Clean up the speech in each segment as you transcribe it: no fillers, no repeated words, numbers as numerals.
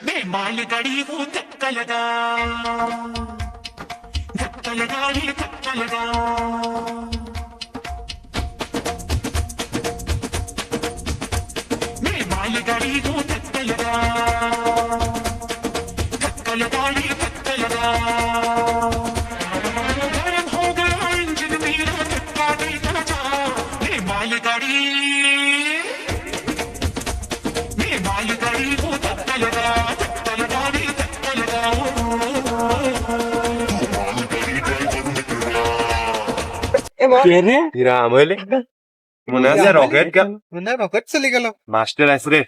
मैं मालगाड़ी हूँ धक्का लगा रे धक्का लगा मैं मालगाड़ी हूँ धक्का लगा रे धक्का लगा गरम हो गया इंजन मेरा धक्का देना चाह मैं मालगाड़ी हूँ धक्का लगा रे धक्का लगा রাম হইলে মনে আছে রকেট গেল না রকেট চলে গেল মাস্টার আছে রে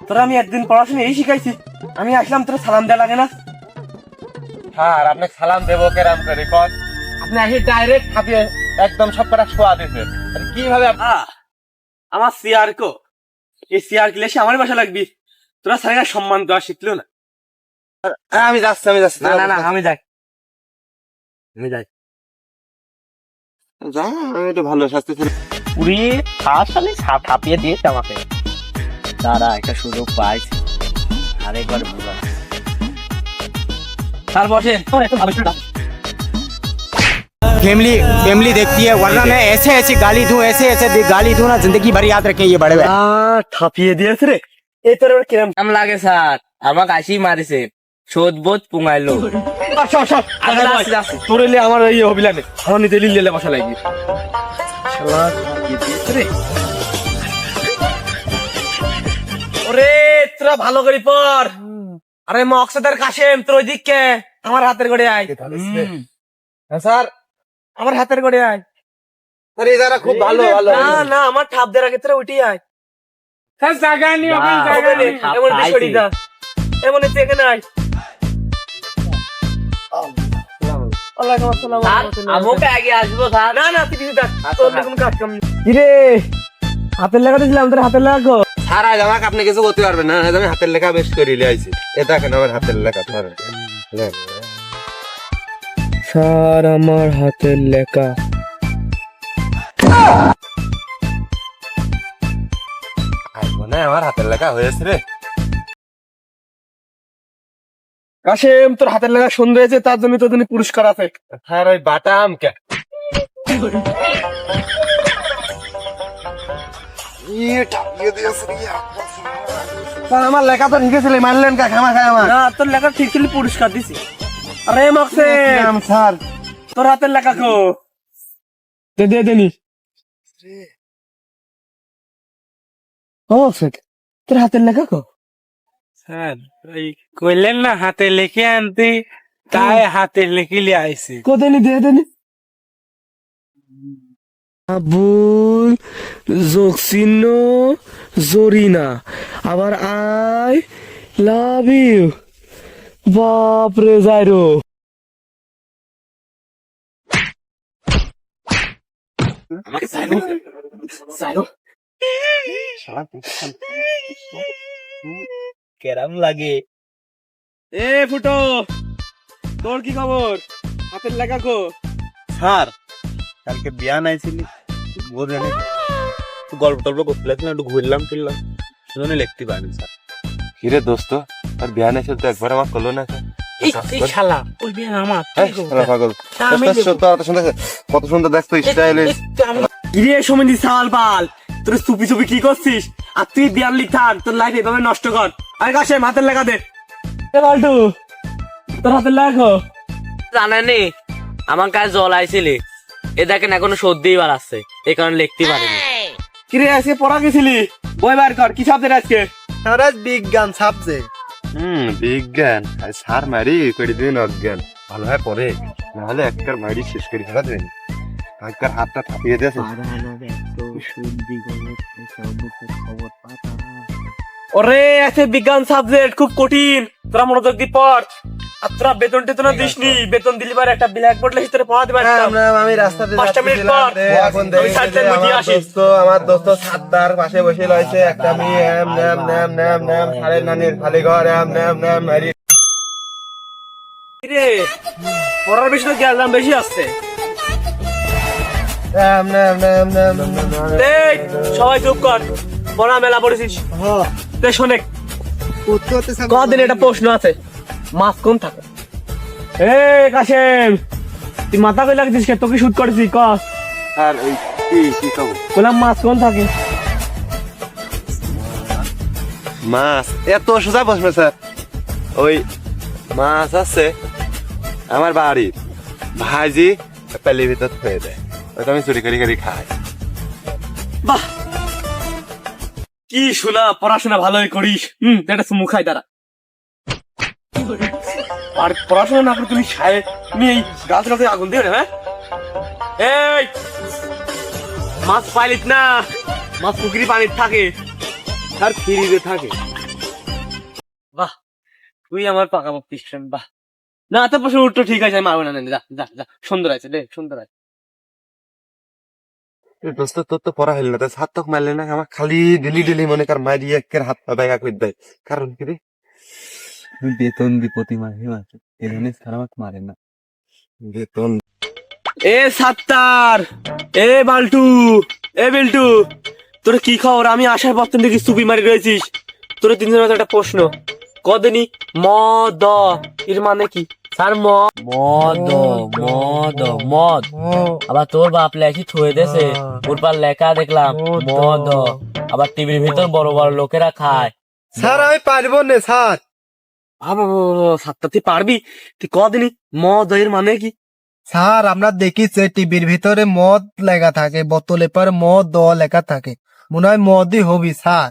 তোরা আমি একদিন পড়াশোনা এই শিখাইছি আমি আসলাম তোরা সালাম দেওয়া লাগে না স্যার আপনাকে সালাম দেবো কেরাম করে কর আপনি আসে ডাইরেক্ট খাপিয়ে একদম সব কটা শোয়া দিতে কিভাবে আমার সিয়ার কো এই সিয়ার কিলে আমার বাসা লাগবি তোরা স্যারেরা সম্মান দেওয়া শিখলো না আমি যাচ্ছি না না না আমি যাই যা আমি একটু ভালো শাস্তি ছিল পুরি আসলে ছাপিয়ে দিয়েছে আমাকে দাঁড়া একটা সুযোগ পাইছি আরেকবার বুঝা স্যার বসেন फैमिली देखती है वरना मैं ऐसे ऐसे गाली दूं ना जिंदगी भर याद रखें ये बड़े भाई ঠাপিয়ে দিয়েছে রে এই তোর কিরম কেমন লাগে স্যার আমাকে আসি মারিছে শোধ বোধ পুঙাইলো তোর এলে আমার এই হবিলা নেই আমার নিজে লিলে বসা লাগি শালা ঠাপিয়ে দিয়েছে রে ওরে তোরা ভালো করে পড় আরে মকসদের কাশেম তোর ওইদিকে আমার হাতের গড়ে আয় হ্যাঁ স্যার আমার হাতের গড়ে আয় আরে যারা খুব ভালো না না আমার ঠাপ দেওয়ার আগে তোরা উঠি আয় স্যার জায়গা নি এমন বিষয়টি যা এমন এখানে আয় ওয়ালাইকুম আসসালাম আমাকে আগে আসবো স্যার না না তুই কিছু দেখ তোর কোনো কাজ কাম নেই কিরে হাতের লাগা দিছিলাম তোর হাতের লাগা স্যার আজ আমাকে আপনি কিছু করতে পারবেন না আজ আমি হাতের লেখা বেশ করে আইছি এ দেখেন আমার হাতের লেখা ধরেন স্যার আমার হাতের লেখা আজ মনে হয় আমার হাতের লেখা হয়েছে রে কাশেম তোর হাতের লেখা সুন্দর হয়েছে তার জন্য তোর জন্য পুরস্কার আছে স্যার ওই বাটাম কে স্যার আমার লেখা তো ঠিক ছিল মানলেন কা খামা খায় আমার না তোর লেখা ঠিক ছিল পুরস্কার দিছি আরে মকসেম স্যার তোর হাতের লেখা কো দে দেনি ও মকসেদ তোর হাতের লেখা কো স্যার ওই কইলেন না হাতে লিখে আনতে তাই হাতে লিখিলে আইছি কো দেনি দেনি আবুল জোকসিন জরিনা আবার আই লাভ ইউ বাপ রে যাইরো কেরাম লাগে এ ফুটো তোর কি খবর হাতের লেখা কো স্যার কালকে বিয়া নাইছিলি বোঝেন গল্প টল্প করতে একটু ঘুরলাম ফিরলাম শুনে লিখতে পারিনি স্যার কিরে দোস্ত আর বিয়া নাইছিল তো একবার আমার করলো না এই শালা ওই বিয়ে আমার পাগল কত সুন্দর দেখতো স্টাইল গিরে সমিতি সাল পাল তোর চুপি চুপি কি করছিস আর তুই বিয়ার লিখান তোর লাইফ এভাবে নষ্ট কর আরে কাশেম হাতের লেখা দে এ বাল্টু তোর হাতের লেখা জানেনি আমার কাছে জল আইছিলি এ দেখেন এখনো সর্দি বার আসছে এই কারণে লিখতে পারিনি কিরে আজকে পড়া গেছিলি বই বার কর কি সাবজেক্ট আজকে স্যার বিজ্ঞান সাবজেক্ট বিজ্ঞান স্যার মারি করে দিন অজ্ঞান ভালো হয় পরে নাহলে একটার মারি শেষ করে ফেলা দেবেন আজকাল হাতটা থাপিয়ে দিয়েছে ওরে আছে বিজ্ঞান সাবজেক্ট খুব কঠিন তোরা মনোযোগ দিয়ে পড় আর তোরা বেতন টেতন দিসনি, বেতন দিলি পারে একটা ব্ল্যাকবোর্ড লিখে তোরা পড়াতে পারতাম। আমি রাস্তাতে 5টা মিনিট পর এখন আমি সাইডে বুঝিয়ে আসি। আমার দোস্ত সাতটার পাশে বসে রয়েছে, একটা মেয়ে এম নেম নেম নেম নেম খালের নানির খালি ঘর এম নেম নেম হারি রে পড়ার বেশি তো জ্ঞান বেশি আসছে। এম নেম নেম নেম নেম এই সবাই চুপ কর, পড়া মেলা পড়েছিস। তে শোনে কদিন এটা প্রশ্ন আছে, মাছ কোন থাকে? এই কাশেম, তুই মাথা কই লাগছিস কে? তোকে শুট করেছি ক। আর ওই কি কব বললাম মাছ কোন থাকে? মাছ এত সোজা প্রশ্ন স্যার। ওই মাছ আছে আমার বাড়ির ভাজি পেলের ভিতর থয়ে দেয়, ওইটা আমি চুরি করি খাই। বাহ, কি শোনা, পড়াশোনা ভালোই করিস। এটা মুখাই দ্বারা আর পড়াশোনা না করে তুমি তুমি এই গাছ আগুন দিয়ে হ্যাঁ? এই মাছ পাইলিস না, মাছ পুকুরি পানির থাকে আর ফিরিতে থাকে। বাহ, তুই আমার পাকা বক্তি। বাহ, না তো প্রশ্ন উত্তর ঠিক আছে, আমি মারবো না। যা যা যা, সুন্দর আছে রে, সুন্দর আছে। দোস্ত তোর তো পড়া হইল না, তাই সাত তক মারলে না আমার খালি ডেলি মনে কর মারি একের হাত পা ব্যাগা করে দেয়। কারণ কি রে? বেতন দি প্রতি মাসে মাসে এই জন্য সারা মাস মারে না বেতন। এ সাত্তার, এ বাল্টু, এ বিল্টু, তোর কি খবর? আমি আসার পর থেকে দেখি চুপি মারি রয়েছিস। তোর তিনজনের মধ্যে একটা প্রশ্ন, কদিনই মদ এর মানে কি? স্যার মদ আবার তোর বাপ লেখি থুয়ে দেছে, ওর পর লেখা দেখলাম মদ। আবার টিভির ভিতর বড় বড় লোকেরা খায়। স্যার আমি পারবো না স্যার। সাত্তার তুই পারবি? তুই কদিনই মদ এর মানে কি? স্যার আমরা দেখিছে টিভির ভিতরে মদ লেখা থাকে, বোতলে পর মদ লেখা থাকে, মনে হয় মদই হবি স্যার।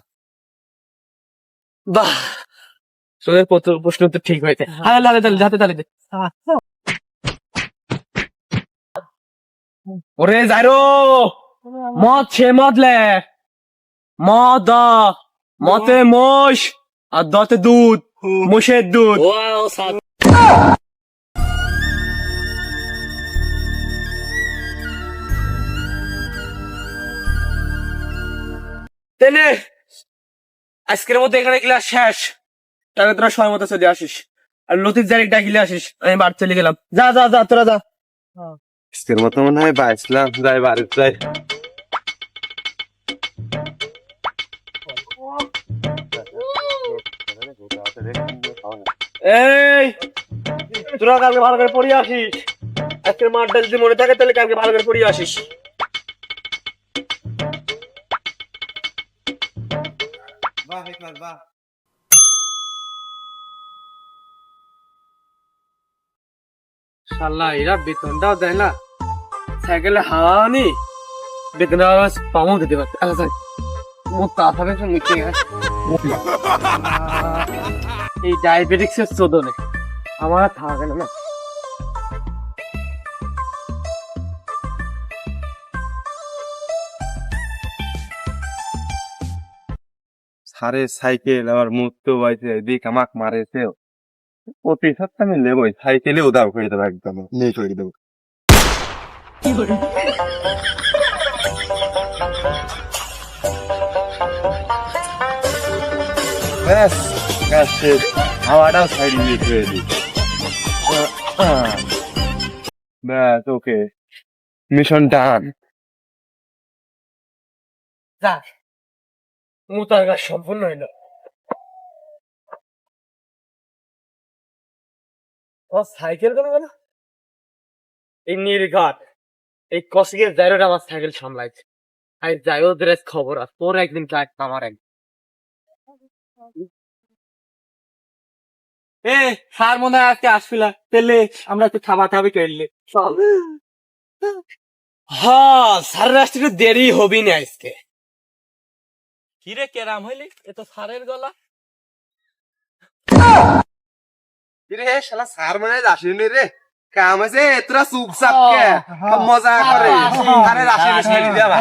বাহ, তোদের প্রশ্ন তো ঠিক হয়েছে। হ্যাঁ যাতে তালে ওরে যাইরো, মদ সে মদ লে, মদ মতে মোষ আর দতে দুধ, মোষের দুধ। তেনে আজকের মধ্যে এখানে ক্লাস শেষ, তাহলে তোরা সময় মতো চলে আসিস। আর লতিফ জারিক ডাকিলে আসিস, আমি বাড়ি চলে গেলাম। যা যা যা, তোরা যা। আজকের মতো মনে হয় বাইসলাম, যাই বাড়িতে যাই। এই তোরা কালকে ভালো করে পড়িয়ে আসিস। আজকের মাঠটা যদি মনে থাকে তাহলে কালকে ভালো করে পড়িয়ে আসিস। শালা এরা বেতনটাও দেয় না, সাইকেলে হাওয়া নি বেতন পামও দিতে পারছে। আচ্ছা মোটা ভাবে এই ডায়াবেটিক্স এর চোদনে আমার আর থাকা গেল না। সারে সাইকেল আমার মুখতেও বাইছে, এদিক আমাক মারেছে। প্রতি সপ্তাহে আমি নেবই, সাইকেলে উদাও করে দেবো, একদম নেই করে দেবো। ব্যাস কাজ শেষ, হাওয়াটাও সাইড দিয়ে ধুয়ে দিই। ব্যাস ওকে, মিশন ডান। যাক, মোতার কাজ সম্পূর্ণ হইল। ও সাইকেল কেন গেল? এই নির্ঘাট এই কসিকের জায়গাটা আমার সাইকেল সামলাইছে। আর যাই ওদের খবর আছে, তোর একদিন কাজ আমার একদিন। এ স্যার মনে হয় আজকে আসছিল, পেলে আমরা একটু খাবি করলে। হ্যাঁ স্যার আসতে একটু দেরি হবি না আজকে। কিরে কেরাম হইলি? এ তো স্যারের গলা। রে শালা সার মানে আসেনি রে, কাম আছে তোরা চুপচাপ কে মজা করে। আরে আসেনি ছেড়ে দেবা।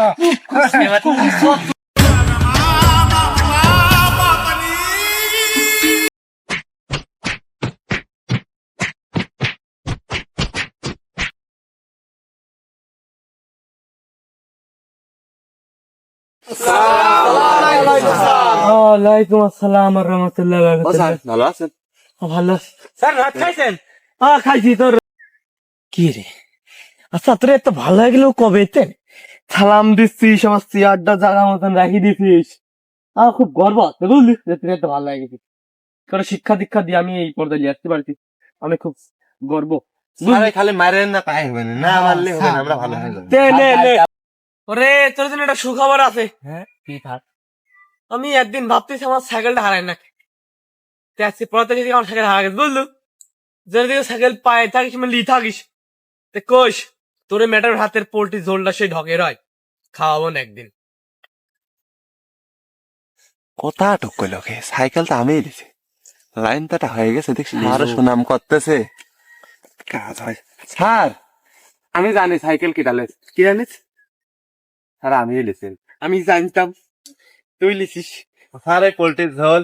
ওয়ালাইকুম আসসালাম আর রহমতুল্লাহ ভালো আছেন? ভালো আছি। স্যার ভাত খাইছেন? খাইছি তোর কি রে? আচ্ছা তোর এত ভালো লাগলো কবে তে সালাম দিচ্ছিস আমার চেয়ারটা জায়গা মতন রাখি দিছিস আমার খুব গর্ব আছে বুঝলি যে তুই এত ভালো লাগেছিস তোর শিক্ষা দীক্ষা দিয়ে আমি এই পর্দায় নিয়ে আসতে পারছি আমি খুব গর্ব আরে খালি মারেন না তাই হবে না, না মারলে হবে না, আমরা ভালো হয়ে যাবো। ওরে তোর জন্য একটা সুখবর আছে হ্যাঁ কি থাক আমি একদিন ভাবতেছি আমার সাইকেলটা হারাই না আজকে পড়াতে গেছি আমার সাইকেল হারা গেছে বুঝলো যদি সাইকেল পায়ে থাকিস মানে লি থাকিস তে কোষ তোর ম্যাটার হাতের পোল্ট্রি ঝোলটা সেই ঢকে রয় খাওয়াবো না একদিন কথা আটক করলো কে? সাইকেল তো আমিই দিছি, লাইন তো হয়ে গেছে দেখছি, আরো সুনাম করতেছে কাজ হয়। স্যার আমি জানি সাইকেল কি ডালে কি জানিস স্যার আমিই লিখছেন। আমি জানতাম তুই লিখিস স্যার এই পোল্ট্রির ঝোল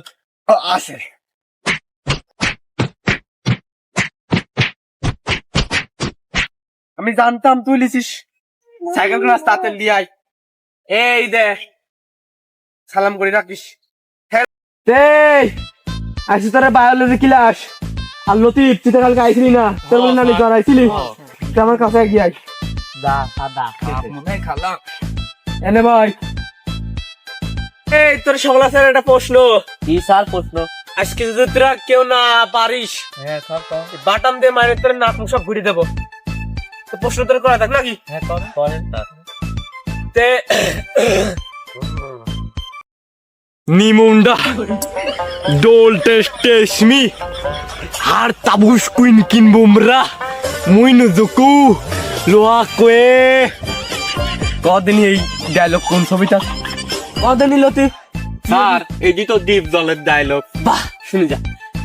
আসে আমি জানতাম তুই লিখিস সাইকেল রাস্তা হাতে লিয়ে আয় এই দেখ সালাম করে রাখিস আসি তোর বায়োলজি ক্লাস আর লতিফ তুই তো কালকে আইসিলি না তোর বলি না জ্বর আইসিলি তুই আমার কাছে গিয়ে আয় দা সাদা খালাম এনে ভাই এই তোর সকল আছে একটা প্রশ্ন কি স্যার প্রশ্ন আজকে যদি তোরা কেউ না পারিস হ্যাঁ স্যার বাটাম দিয়ে মারে তোর নাক মুখ সব ঘুরিয়ে দেবো তো প্রশ্ন তোর করা থাক নাকি হ্যাঁ করেন স্যার তে নিমুন্ডা ডোল টেস্টেসমি হার তাবুস কুইন কিন বুমরা মুইন জুকু লোয়া কোয়ে কদিন এই ডায়লগ কোন ছবিটা কদিন লতি স্যার এই তো দ্বীপ জলের ডায়লগ। বাহ শুনে যা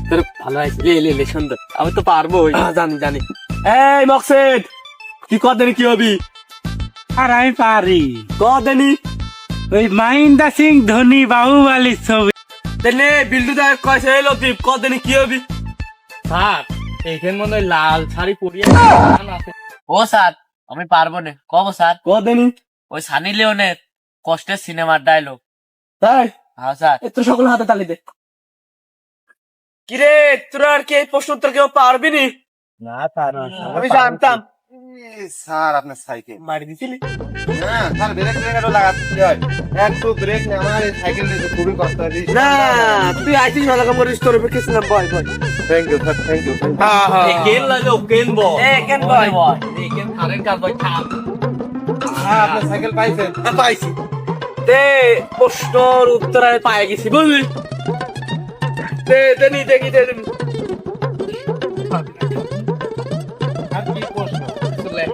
তোর ভালো আছে লে সুন্দর আমি তো পারবো। জানি এই মকসেদ কি কদিন কি হবি আর আমি পারি। কদিনই ওই মহেন্দ্র সিং ধোনি বাহুবালির ছবি। তেনে বিল্ডু দা কইছে এই লতিফ কদিনই কি হবি স্যার এইখান মনে হয় লাল শাড়ি পরিয়ে আছে ও স্যার আমি পারবো না কব স্যার কদিনই ওই সানি লিওনের কষ্টের সিনেমার ডায়লগ তাই হ্যাঁ স্যার তোর সকল হাতে তালি দে কিরে তোরা আর কি এই প্রশ্ন উত্তর কেউ পারবি নি না স্যার আমি জানতাম স্যার আপনার সাইকেল মারি দিছিলি না স্যার ব্রেক ব্রেকও লাগাতে হয়, একটু ব্রেক নেই আমার এই সাইকেল নিতে খুবই কষ্ট হয়। না তুই আইছিস ভালো কাম করিস তোর উপর কিছু না বয় thank you sir, thank you. কেন লাগে কেন বল কেন বয় কেন থারেন কাজ বই থাম হ্যাঁ আপনার সাইকেল পাইছেন? পাইছি তে প্রশ্নর উত্তর আমি পাই গেছি বুঝলি দে দেনি দেখি দে দেনি আর কি প্রশ্ন? চলে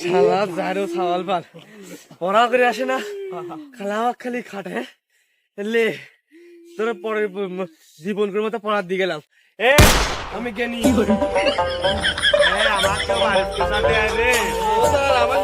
শালা জারো সওয়াল পাল পড়া করে আসে না খালাওয়া খালি খাটে লে তোর পরে জীবন করে মতো পড়ার দিয়ে গেলাম এ আমি জ্ঞানী আমার তো বাড়িতে সাথে আয় রে। ও স্যার আমার